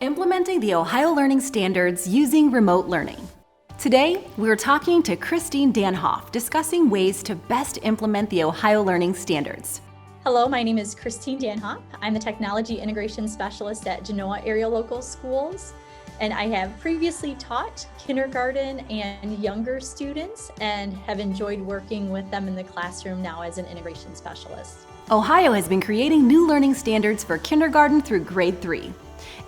Implementing the Ohio Learning Standards using remote learning. Today, we're talking to Christine Danhoff, discussing ways to best implement the Ohio Learning Standards. Hello, my name is Christine Danhoff. I'm the Technology Integration Specialist at Genoa Area Local Schools, and I have previously taught kindergarten and younger students and have enjoyed working with them in the classroom now as an integration specialist. Ohio has been creating new learning standards for kindergarten through grade 3.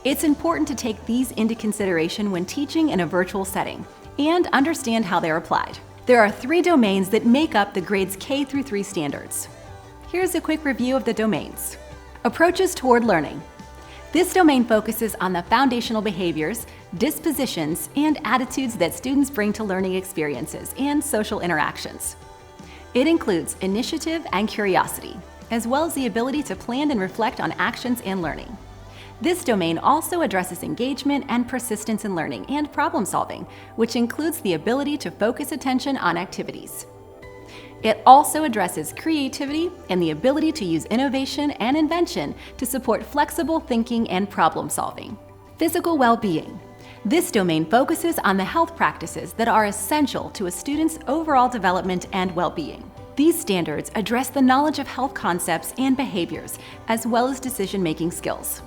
It's important to take these into consideration when teaching in a virtual setting and understand how they're applied. There are 3 domains that make up the grades K through 3 standards. Here's a quick review of the domains. Approaches toward learning. This domain focuses on the foundational behaviors, dispositions, and attitudes that students bring to learning experiences and social interactions. It includes initiative and curiosity, as well as the ability to plan and reflect on actions and learning. This domain also addresses engagement and persistence in learning and problem solving, which includes the ability to focus attention on activities. It also addresses creativity and the ability to use innovation and invention to support flexible thinking and problem solving. Physical well-being. This domain focuses on the health practices that are essential to a student's overall development and well-being. These standards address the knowledge of health concepts and behaviors, as well as decision-making skills.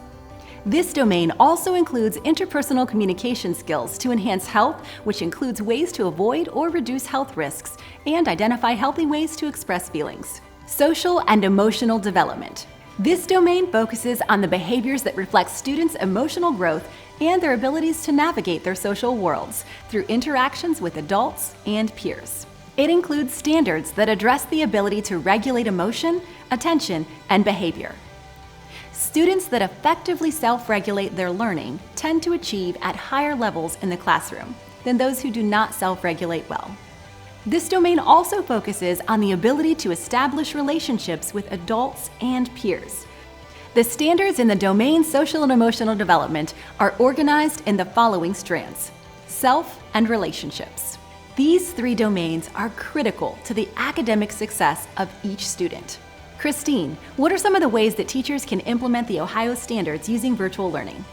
This domain also includes interpersonal communication skills to enhance health, which includes ways to avoid or reduce health risks and identify healthy ways to express feelings. Social and emotional development. This domain focuses on the behaviors that reflect students' emotional growth and their abilities to navigate their social worlds through interactions with adults and peers. It includes standards that address the ability to regulate emotion, attention, and behavior. Students that effectively self-regulate their learning tend to achieve at higher levels in the classroom than those who do not self-regulate well. This domain also focuses on the ability to establish relationships with adults and peers. The standards in the domain social and emotional development are organized in the following strands: self and relationships. These 3 domains are critical to the academic success of each student. Christine, what are some of the ways that teachers can implement the Ohio standards using virtual learning?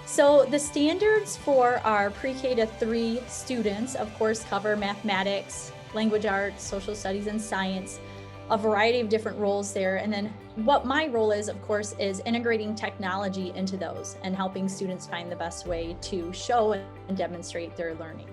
So the standards for our pre-K to 3 students, of course, cover mathematics, language arts, social studies, and science, a variety of different roles there. And then what my role is, of course, is integrating technology into those and helping students find the best way to show and demonstrate their learning.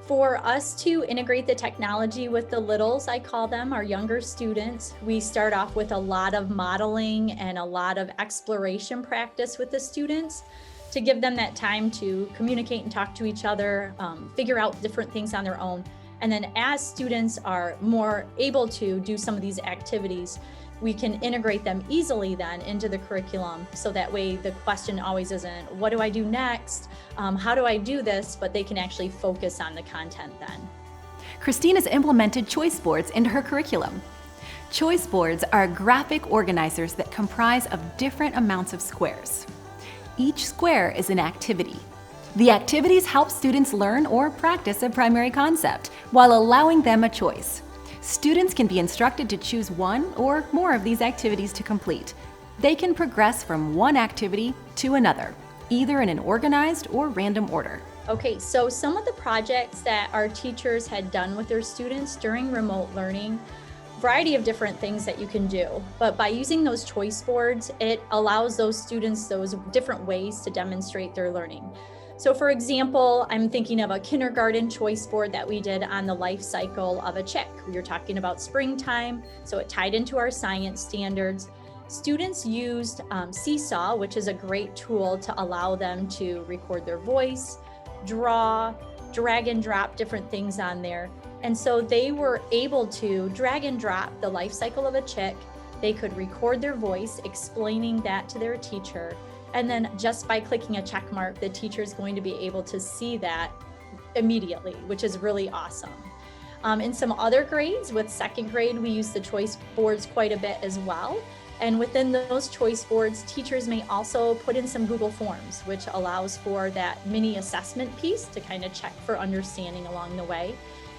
For us to integrate the technology with the littles, I call them, our younger students, we start off with a lot of modeling and a lot of exploration practice with the students to give them that time to communicate and talk to each other, figure out different things on their own. And then as students are more able to do some of these activities, we can integrate them easily then into the curriculum. So that way the question always isn't, what do I do next? How do I do this? But they can actually focus on the content then. Christine has implemented choice boards into her curriculum. Choice boards are graphic organizers that comprise of different amounts of squares. Each square is an activity. The activities help students learn or practice a primary concept while allowing them a choice. Students can be instructed to choose one or more of these activities to complete. They can progress from one activity to another, either in an organized or random order. Okay, so some of the projects that our teachers had done with their students during remote learning, variety of different things that you can do. But by using those choice boards, it allows those students those different ways to demonstrate their learning. So for example, I'm thinking of a kindergarten choice board that we did on the life cycle of a chick. We were talking about springtime, so it tied into our science standards. Students used Seesaw, which is a great tool to allow them to record their voice, draw, drag and drop different things on there. And so they were able to drag and drop the life cycle of a chick. They could record their voice explaining that to their teacher. And then just by clicking a check mark, the teacher is going to be able to see that immediately, which is really awesome. In some other grades, with 2nd grade, we use the choice boards quite a bit as well. And within those choice boards, teachers may also put in some Google Forms, which allows for that mini assessment piece to kind of check for understanding along the way.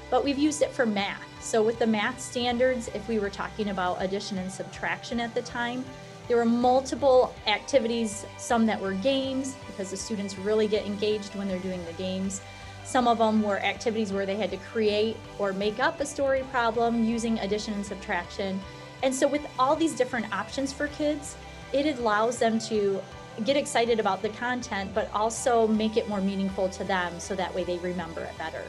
But we've used it for math. So with the math standards, if we were talking about addition and subtraction at the time, There were multiple activities, some that were games, because the students really get engaged when they're doing the games. Some of them were activities where they had to create or make up a story problem using addition and subtraction. And so with all these different options for kids, it allows them to get excited about the content, but also make it more meaningful to them so that way they remember it better.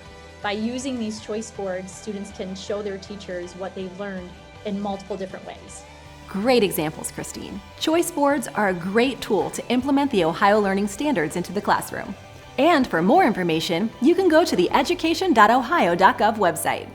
By using these choice boards, students can show their teachers what they've learned in multiple different ways. Great examples, Christine. Choice boards are a great tool to implement the Ohio Learning Standards into the classroom. And for more information, you can go to the education.ohio.gov website.